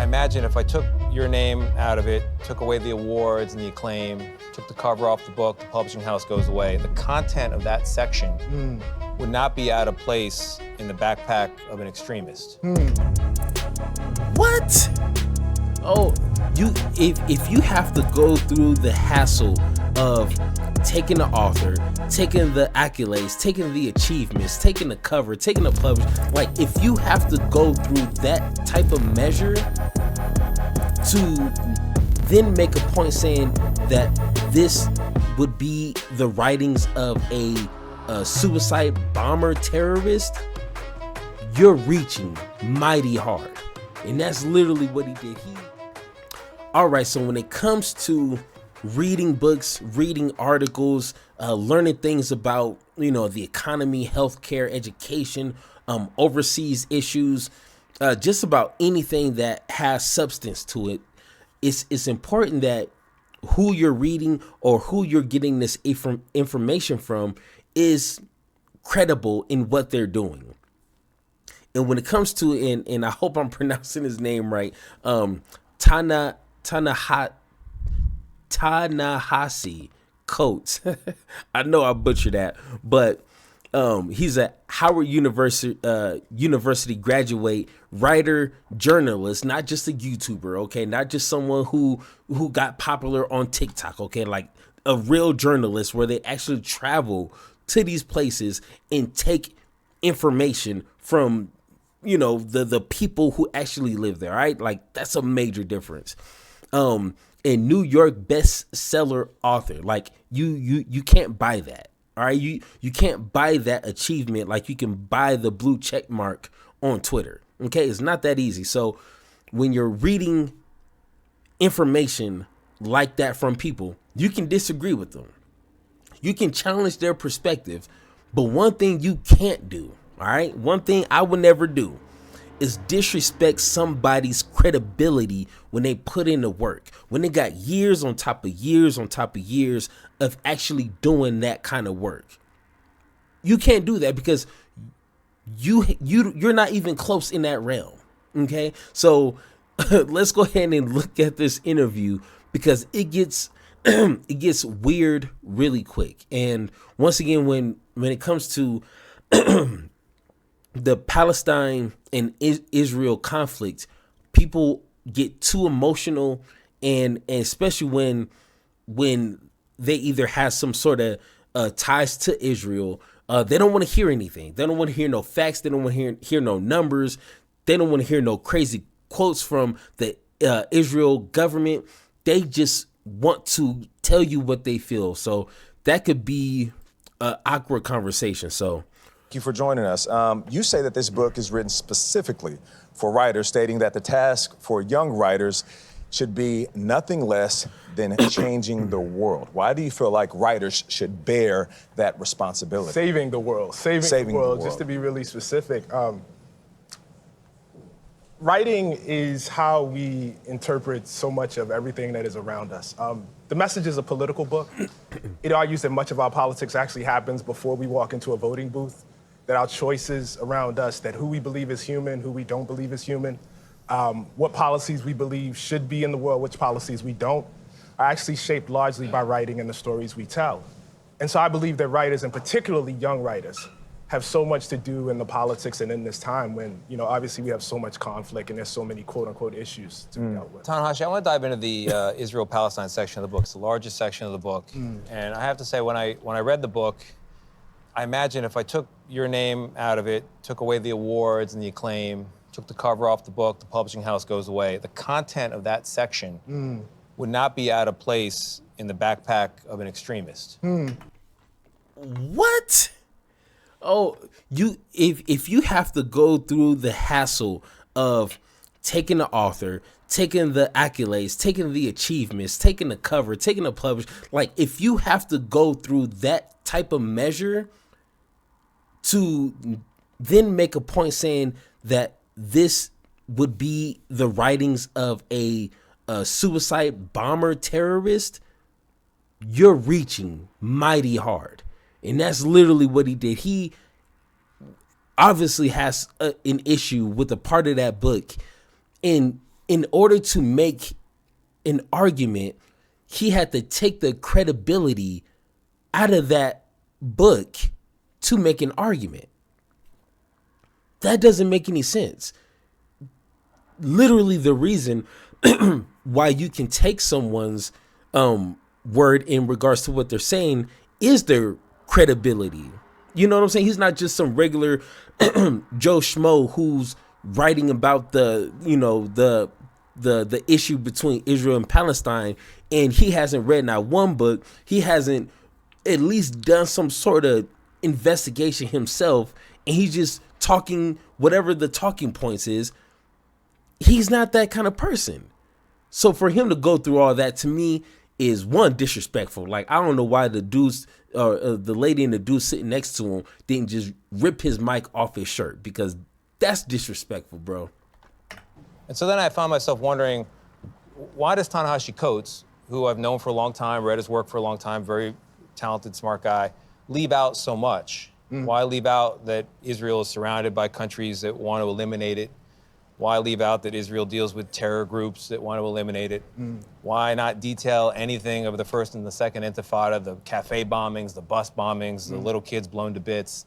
imagine if I took your name out of it, took away the awards and the acclaim, took the cover off the book, the publishing house goes away, the content of that section would not be out of place in the backpack of an extremist. What? Oh, if you have to go through the hassle of taking the author, taking the accolades, taking the achievements, taking the cover, taking the publish, like if you have to go through that type of measure to then make a point saying that this would be the writings of a suicide bomber terrorist, you're reaching mighty hard. And that's literally what he did. All right, so when it comes to reading books, reading articles, learning things about, the economy, healthcare, education, overseas issues, just about anything that has substance to it, it's important that who you're reading or who you're getting this information from is credible in what they're doing. And when it comes to, and I hope I'm pronouncing his name right, Ta-Nehisi Coates. I know I butchered that, but he's a Howard University graduate, writer, journalist, not just a YouTuber, okay? Not just someone who got popular on TikTok, okay? Like a real journalist where they actually travel to these places and take information from, the people who actually live there, right? Like that's a major difference. And New York bestseller author, like you can't buy that. All right, you can't buy that achievement like you can buy the blue check mark on Twitter. Okay, it's not that easy. So when you're reading information like that from people, you can disagree with them. You can challenge their perspective, but one thing you can't do, all right, one thing I would never do is disrespect somebody's credibility when they put in the work, when they got years on top of years on top of years of actually doing that kind of work. You can't do that because you're not even close in that realm. Okay, so let's go ahead and look at this interview because it gets weird really quick. And once again, when it comes to the Palestine and Israel conflict, people get too emotional, and especially when they either have some sort of ties to Israel, they don't want to hear anything. They don't want to hear no facts. They don't want to hear no numbers. They don't want to hear no crazy quotes from the Israel government. They just want to tell you what they feel. So that could be an awkward conversation. So thank you for joining us. You say that this book is written specifically for writers, stating that the task for young writers should be nothing less than changing the world. Why do you feel like writers should bear that responsibility? Saving the world. Saving the world. Just to be really specific. Writing is how we interpret so much of everything that is around us. The Message is a political book. It argues that much of our politics actually happens before we walk into a voting booth, that our choices around us, that who we believe is human, who we don't believe is human, what policies we believe should be in the world, which policies we don't, are actually shaped largely by writing and the stories we tell. And so I believe that writers, and particularly young writers, have so much to do in the politics and in this time when, obviously we have so much conflict and there's so many quote unquote issues to be dealt with. Ta-Nehisi, I want to dive into the Israel-Palestine section of the book. It's the largest section of the book. And I have to say, when I read the book, I imagine if I took your name out of it, took away the awards and the acclaim, took the cover off the book, the publishing house goes away, the content of that section would not be out of place in the backpack of an extremist. What? Oh, if you have to go through the hassle of taking the author, taking the accolades, taking the achievements, taking the cover, taking the publish, like if you have to go through that type of measure to then make a point saying that this would be the writings of a suicide bomber terrorist, you're reaching mighty hard. And that's literally what he did. He obviously has an issue with a part of that book. And in order to make an argument, he had to take the credibility out of that book to make an argument. That doesn't make any sense. Literally, the reason why you can take someone's word in regards to what they're saying is their credibility. You know what I'm saying? He's not just some regular Joe Schmo who's writing about the issue between Israel and Palestine, and he hasn't read not one book. He hasn't at least done some sort of investigation himself, and he's just talking whatever the talking points is. He's not that kind of person. So for him to go through all that, to me, is one, disrespectful. Like, I don't know why the dudes or the lady and the dude sitting next to him didn't just rip his mic off his shirt, because that's disrespectful, bro. And so then I found myself wondering, why does Ta-Nehisi Coates, who I've known for a long time, read his work for a long time, very talented, smart guy, leave out so much? Why leave out that Israel is surrounded by countries that want to eliminate it? Why leave out that Israel deals with terror groups that want to eliminate it? Why not detail anything of the first and the second intifada, the cafe bombings, the bus bombings, the little kids blown to bits?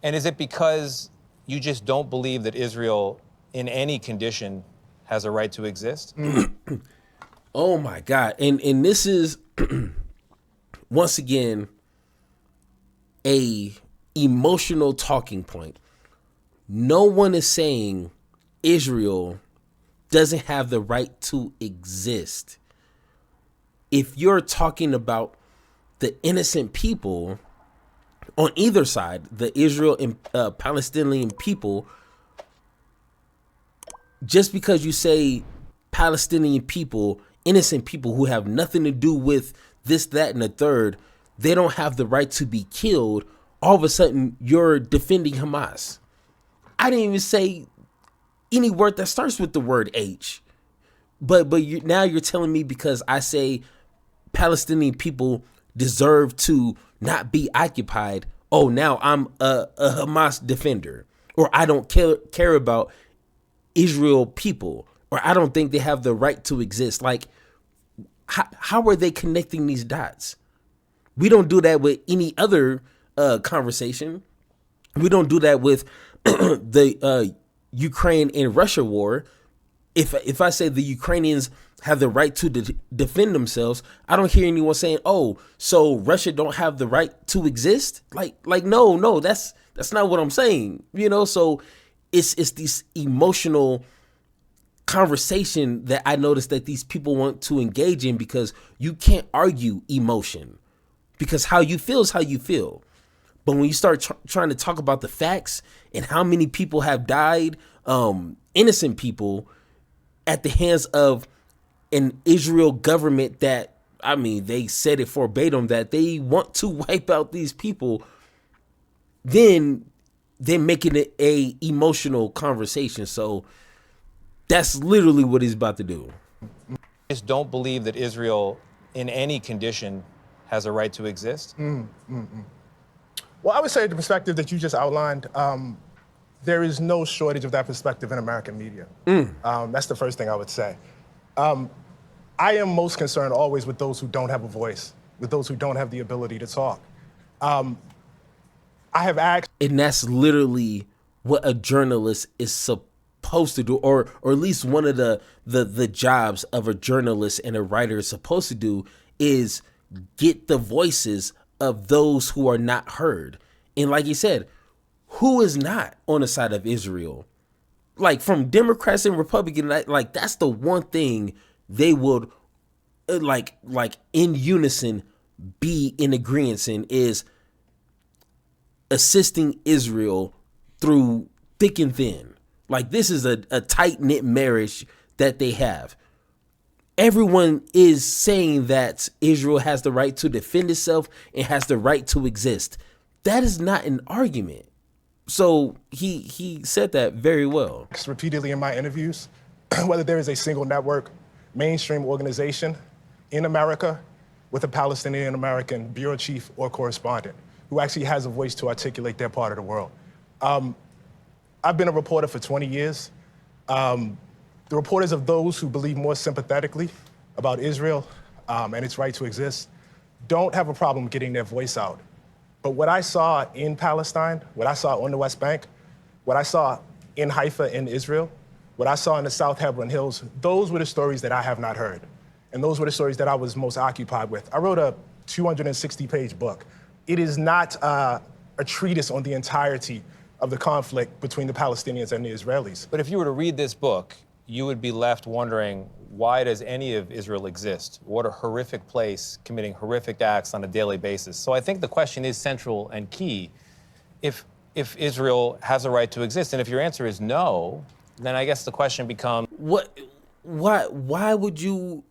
And is it because you just don't believe that Israel, in any condition, has a right to exist? Oh my God. And this is, once again, a emotional talking point. No one is saying Israel doesn't have the right to exist. If you're talking about the innocent people on either side, the Israel and Palestinian people, just because you say Palestinian people, innocent people who have nothing to do with this, that, and the third, they don't have the right to be killed, all of a sudden you're defending Hamas. I didn't even say any word that starts with the word H. But now you're telling me because I say Palestinian people deserve to not be occupied, oh, now I'm a Hamas defender, or I don't care about Israel people, or I don't think they have the right to exist. Like, how are they connecting these dots? We don't do that with any other conversation. We don't do that with the Ukraine and Russia war. If I say the Ukrainians have the right to defend themselves, I don't hear anyone saying, "Oh, so Russia don't have the right to exist." Like no, that's not what I'm saying. You know, so it's this emotional conversation that I noticed that these people want to engage in, because you can't argue emotion, because how you feel is how you feel. But when you start trying to talk about the facts and how many people have died, innocent people, at the hands of an Israel government that, I mean, they said it verbatim that they want to wipe out these people, then they're making it a emotional conversation. So that's literally what he's about to do. I just don't believe that Israel, in any condition, has a right to exist. Well, I would say the perspective that you just outlined, there is no shortage of that perspective in American media. That's the first thing I would say. I am most concerned always with those who don't have a voice, with those who don't have the ability to talk. I have asked... And that's literally what a journalist is supposed to do, or at least one of the jobs of a journalist and a writer is supposed to do, is get the voices of those who are not heard. And like you said, who is not on the side of Israel? Like, from Democrats and Republicans, like that's the one thing they would like in unison be in agreement in, is assisting Israel through thick and thin. Like, this is a tight-knit marriage that they have. Everyone is saying that Israel has the right to defend itself and has the right to exist. That is not an argument. So he said that very well. Repeatedly in my interviews, whether there is a single network, mainstream organization in America with a Palestinian American bureau chief or correspondent who actually has a voice to articulate their part of the world. I've been a reporter for 20 years. The reporters of those who believe more sympathetically about Israel and its right to exist don't have a problem getting their voice out. But what I saw in Palestine, what I saw on the West Bank, what I saw in Haifa in Israel, what I saw in the South Hebron Hills, those were the stories that I have not heard. And those were the stories that I was most occupied with. I wrote a 260-page book. It is not a treatise on the entirety of the conflict between the Palestinians and the Israelis. But if you were to read this book, you would be left wondering, why does any of Israel exist? What a horrific place, committing horrific acts on a daily basis. So I think the question is central and key. If Israel has a right to exist, and if your answer is no, then I guess the question becomes... Why would you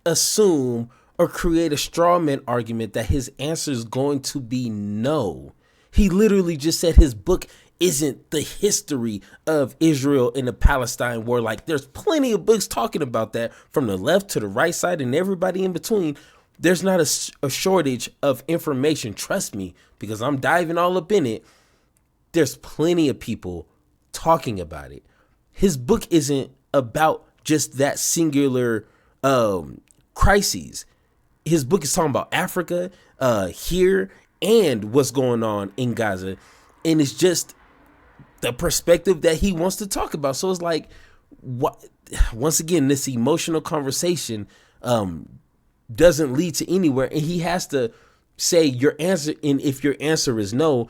assume or create a straw man argument that his answer is going to be no? He literally just said his book isn't the history of Israel and the Palestine war. Like, there's plenty of books talking about that from the left to the right side and everybody in between. There's not a shortage of information. Trust me, because I'm diving all up in it. There's plenty of people talking about it. His book isn't about just that singular crises. His book is talking about Africa, here, and what's going on in Gaza. And it's just the perspective that he wants to talk about. So it's like, what? Once again, this emotional conversation doesn't lead to anywhere. And he has to say your answer. And if your answer is no,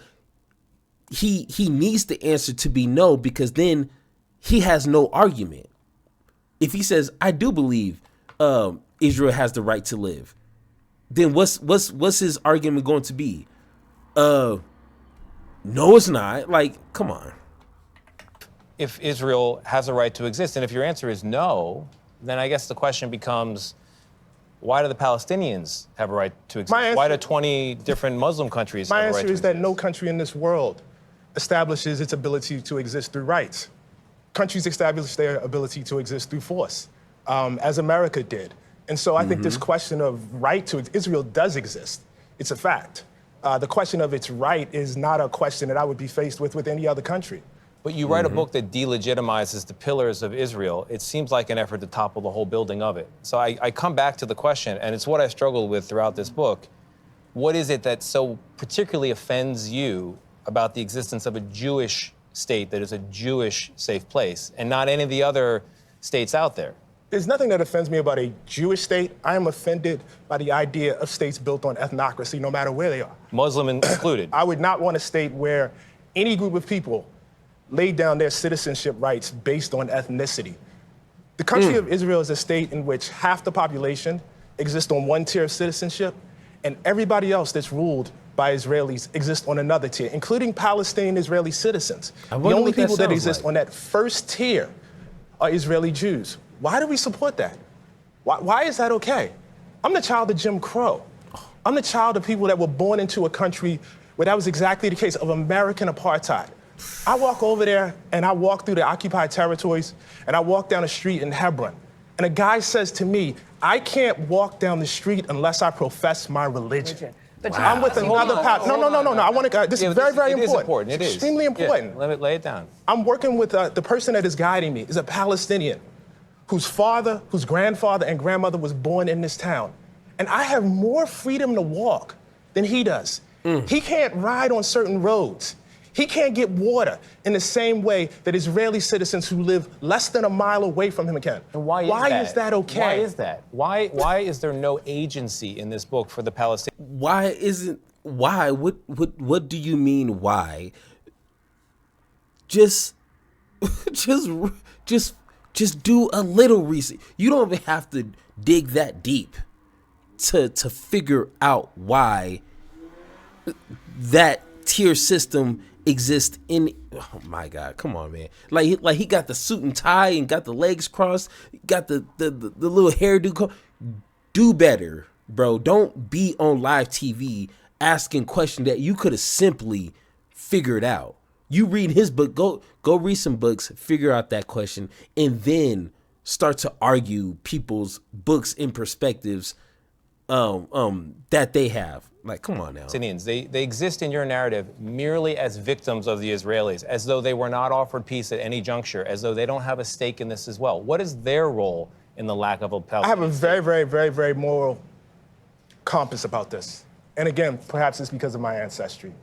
he needs the answer to be no, because then he has no argument. If he says, I do believe Israel has the right to live, then what's his argument going to be? No, it's not. Like, come on. If Israel has a right to exist, and if your answer is no, then I guess the question becomes, why do the Palestinians have a right to exist? Why do 20 different Muslim countries have a right to exist? My answer is that no country in this world establishes its ability to exist through rights. Countries establish their ability to exist through force, as America did. And so I think this question of right to Israel does exist. It's a fact. The question of its right is not a question that I would be faced with any other country. But you write a book that delegitimizes the pillars of Israel. It seems like an effort to topple the whole building of it. So I come back to the question, and it's what I struggled with throughout this book. What is it that so particularly offends you about the existence of a Jewish state that is a Jewish safe place and not any of the other states out there? There's nothing that offends me about a Jewish state. I am offended by the idea of states built on ethnocracy, no matter where they are. Muslim included. I would not want a state where any group of people laid down their citizenship rights based on ethnicity. The country of Israel is a state in which half the population exists on one tier of citizenship, and everybody else that's ruled by Israelis exists on another tier, including Palestinian Israeli citizens. The only people that exist on that first tier are Israeli Jews. Why do we support that? Why is that okay? I'm the child of Jim Crow. I'm the child of people that were born into a country where that was exactly the case, of American apartheid. I walk over there and I walk through the occupied territories and I walk down a street in Hebron. And a guy says to me, I can't walk down the street unless I profess my religion. But I'm with another path. No. I want to. This is very It is important. important. It is extremely important. Yeah, lay it down. I'm working with the person that is guiding me is a Palestinian whose father, whose grandfather and grandmother was born in this town. And I have more freedom to walk than he does. He can't ride on certain roads. He can't get water in the same way that Israeli citizens who live less than a mile away from him can. And why is that okay? Why is that? Why is there no agency in this book for the Palestinians? Why? What do you mean why? Just do a little research. You don't even have to dig that deep to figure out why that tier system exists in. Oh my God, come on, man. Like he got the suit and tie and got the legs crossed, got the little hairdo. Do better, bro. Don't be on live TV asking questions that you could have simply figured out. You read his book, go read some books, figure out that question, and then start to argue people's books and perspectives that they have. Like, come on now. Palestinians. They exist in your narrative merely as victims of the Israelis, as though they were not offered peace at any juncture, as though they don't have a stake in this as well. What is their role in the lack of a Palestinian I have a state? very, very, very, very moral compass about this. And again, perhaps it's because of my ancestry.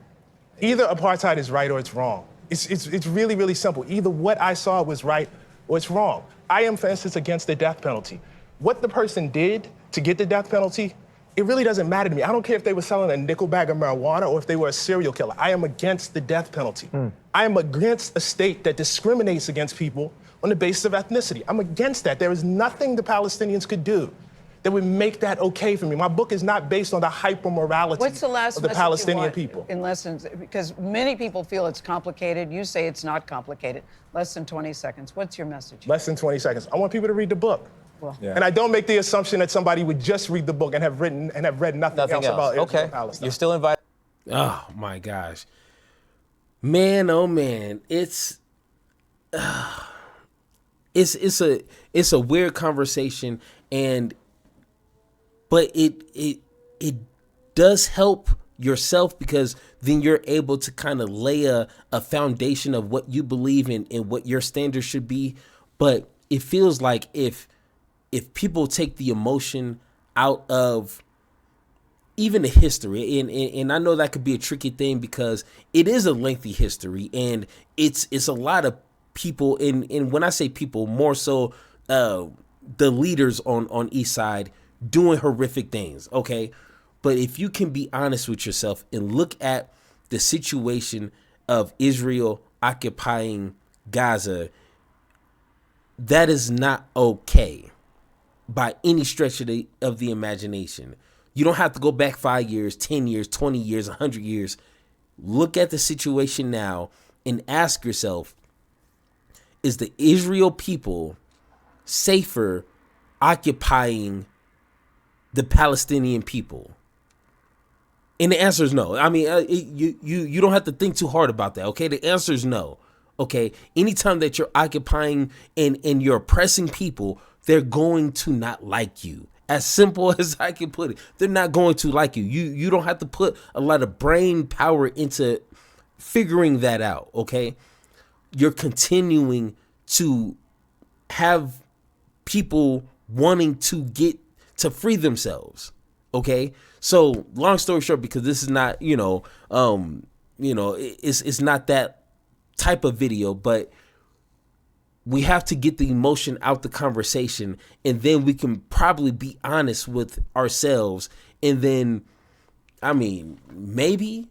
Either apartheid is right or it's wrong. It's really, really simple. Either what I saw was right or it's wrong. I am, for instance, against the death penalty. What the person did to get the death penalty, it really doesn't matter to me. I don't care if they were selling a nickel bag of marijuana or if they were a serial killer. I am against the death penalty. I am against a state that discriminates against people on the basis of ethnicity. I'm against that. There is nothing the Palestinians could do that would make that okay for me. My book is not based on the hyper-morality What's the last of the message you Palestinian want people. in lessons? Because many people feel it's complicated. You say it's not complicated. Less than 20 seconds. What's your message? Less than 20 seconds. I want people to read the book. Well, Yeah. And I don't make the assumption that somebody would just read the book and have read nothing else about Israel Okay. and Palestine. You're still invited. Oh my gosh, man! Oh man, it's a weird conversation, but it does help yourself because then you're able to kind of lay a foundation of what you believe in and what your standards should be. But it feels like if people take the emotion out of even the history, and I know that could be a tricky thing because it is a lengthy history and it's a lot of people, and when I say people, more so the leaders on East Side doing horrific things, okay? But if you can be honest with yourself and look at the situation of Israel occupying Gaza, that is not okay by any stretch of the imagination. You don't have to go back 5 years, 10 years, 20 years, 100 years. Look at the situation now and ask yourself, is the Israel people safer occupying the Palestinian people? And the answer is no. I mean, you don't have to think too hard about that, okay? The answer is no, okay? Anytime that you're occupying and you're oppressing people, they're going to not like you. As simple as I can put it, they're not going to like you. You don't have to put a lot of brain power into figuring that out, okay? You're continuing to have people wanting to get to free themselves, okay? So long story short, because this is not, it's not that type of video, but we have to get the emotion out the conversation, and then we can probably be honest with ourselves, and then, I mean, maybe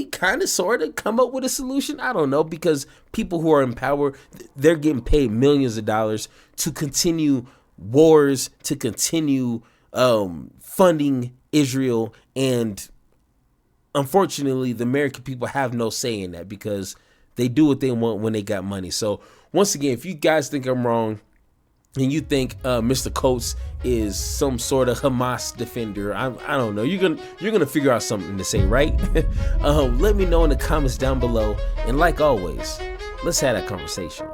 kind of sort of come up with a solution. I don't know, because people who are in power, they're getting paid millions of dollars to continue wars, to continue funding Israel, and unfortunately, the American people have no say in that because they do what they want when they got money. So once again, if you guys think I'm wrong and you think Mr. Coates is some sort of Hamas defender, I don't know. You're gonna figure out something to say, right? Let me know in the comments down below. And like always, let's have that conversation.